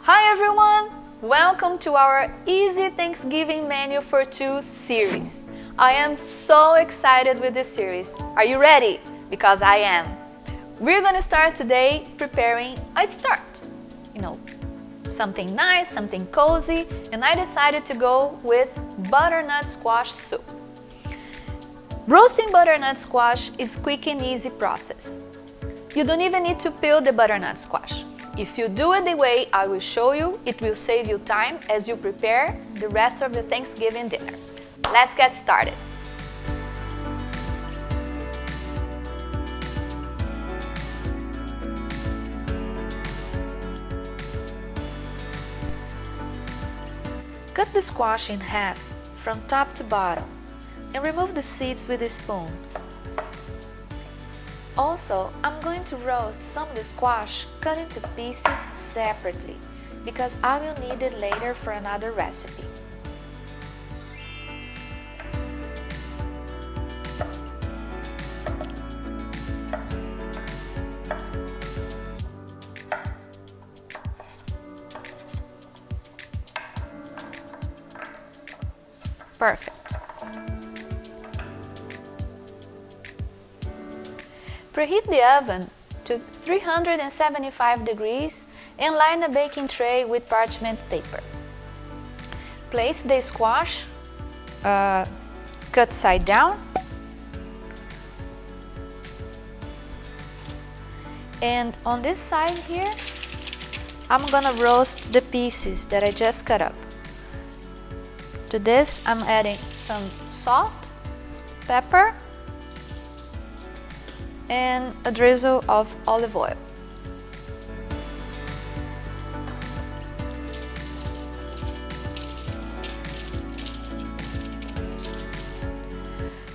Hi everyone! Welcome to our Easy Thanksgiving Menu for Two series. I am so excited with this series. Are you ready? Because I am. We're gonna start today preparing a start. Something nice, something cozy, and I decided to go with butternut squash soup. Roasting butternut squash is quick and easy process. You don't even need to peel the butternut squash. If you do it the way I will show you, it will save you time as you prepare the rest of the Thanksgiving dinner. Let's get started. Cut the squash in half from top to bottom and remove the seeds with a spoon. Also, I'm going to roast some of the squash cut into pieces separately because I will need it later for another recipe. Perfect. Preheat the oven to 375 degrees and line a baking tray with parchment paper. Place the squash cut side down and on this side here I'm gonna roast the pieces that I just cut up. To this I'm adding some salt, pepper, and a drizzle of olive oil.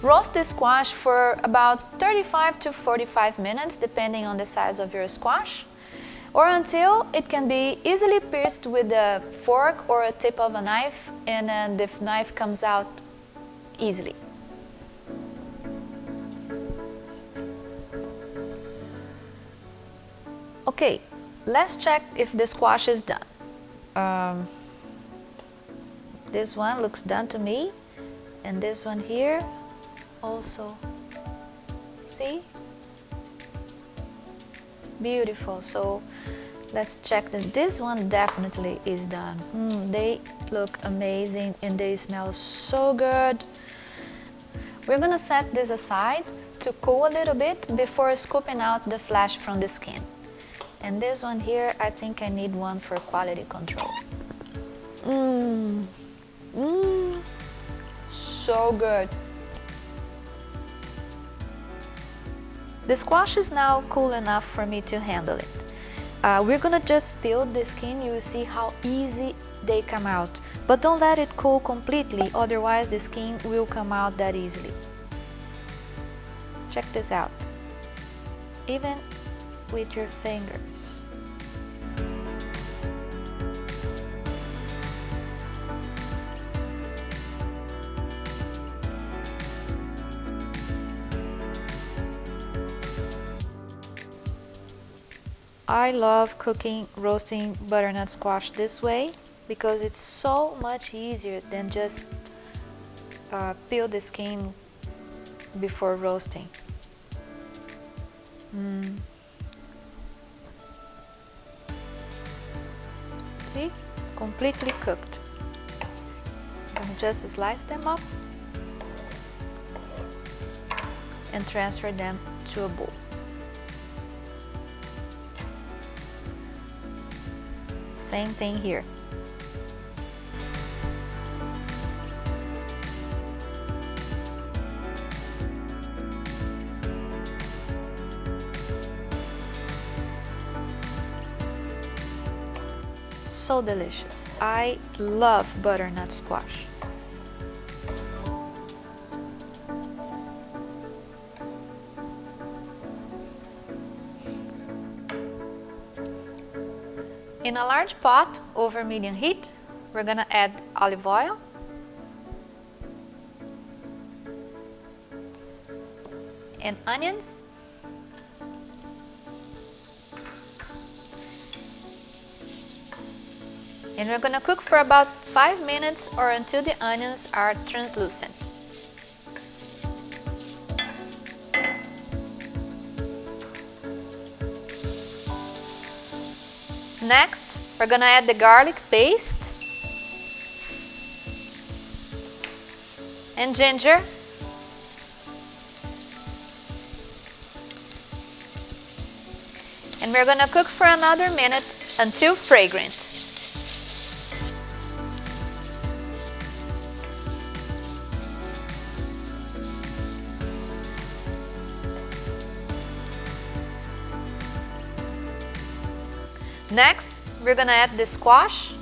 Roast the squash for about 35 to 45 minutes depending on the size of your squash, or until it can be easily pierced with a fork or a tip of a knife and then the knife comes out easily. Okay, let's check if the squash is done. This one looks done to me, and this one here also. See? Beautiful. So let's check that this one definitely is done. They look amazing and they smell so good. We're gonna set this aside to cool a little bit before scooping out the flesh from the skin. And this one here, I think I need one for quality control. So good. The squash is now cool enough for me to handle it. We're gonna just peel the skin. You will see how easy they come out. But don't let it cool completely, otherwise the skin will come out that easily. Check this out. Even with your fingers. I love roasting butternut squash this way because it's so much easier than just peel the skin before roasting. See? Completely cooked. I'm gonna just slice them up and transfer them to a bowl. Same thing here. So delicious. I love butternut squash. In a large pot over medium heat, we're gonna add olive oil, and onions, And we're gonna cook for about 5 minutes or until the onions are translucent. Next, we're gonna add the garlic paste and ginger. And we're gonna cook for another minute until fragrant. Next, we're gonna add the squash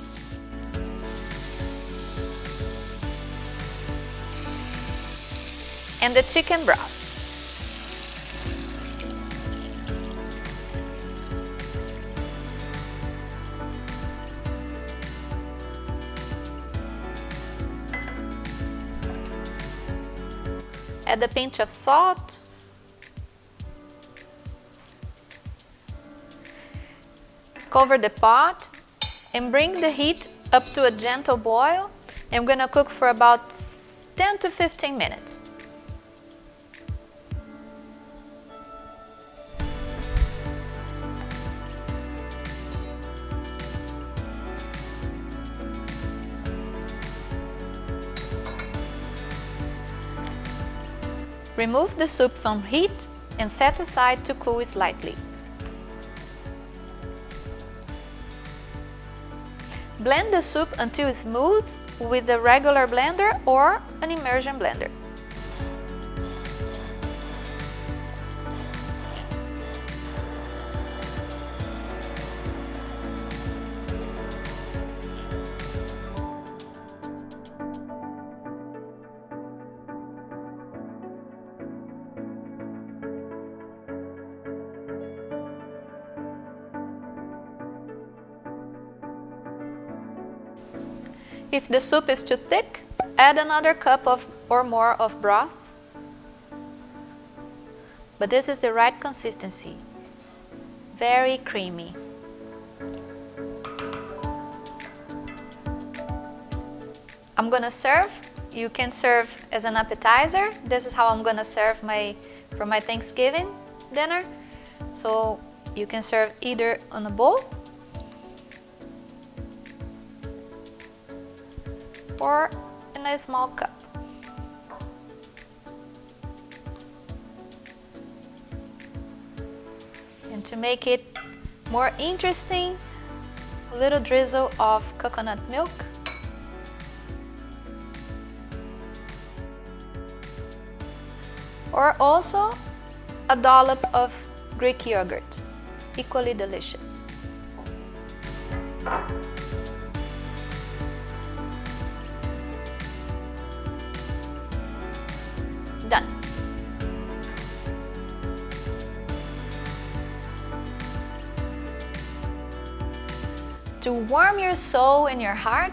and the chicken broth. Add a pinch of salt. Cover the pot and bring the heat up to a gentle boil. I'm gonna cook for about 10 to 15 minutes. Remove the soup from heat and set aside to cool slightly. Blend the soup until smooth with a regular blender or an immersion blender. If the soup is too thick, add another cup or more of broth. But this is the right consistency. Very creamy. I'm gonna serve. You can serve as an appetizer. This is how I'm gonna serve for my Thanksgiving dinner. So you can serve either on a bowl or in a small cup. And to make it more interesting, a little drizzle of coconut milk. Or also a dollop of Greek yogurt, equally delicious. Done. To warm your soul and your heart,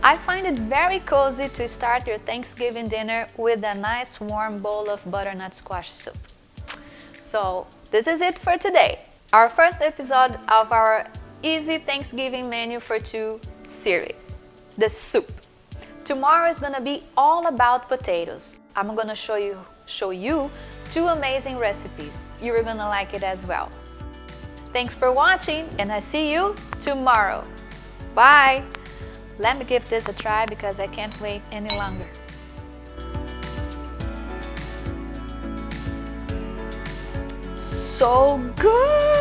I find it very cozy to start your Thanksgiving dinner with a nice warm bowl of butternut squash soup. So this is it for today. Our first episode of our Easy Thanksgiving Menu for Two series, the soup. Tomorrow is gonna be all about potatoes. I'm gonna show you two amazing recipes. You're gonna like it as well. Thanks for watching, and I see you tomorrow. Bye! Let me give this a try because I can't wait any longer. So good!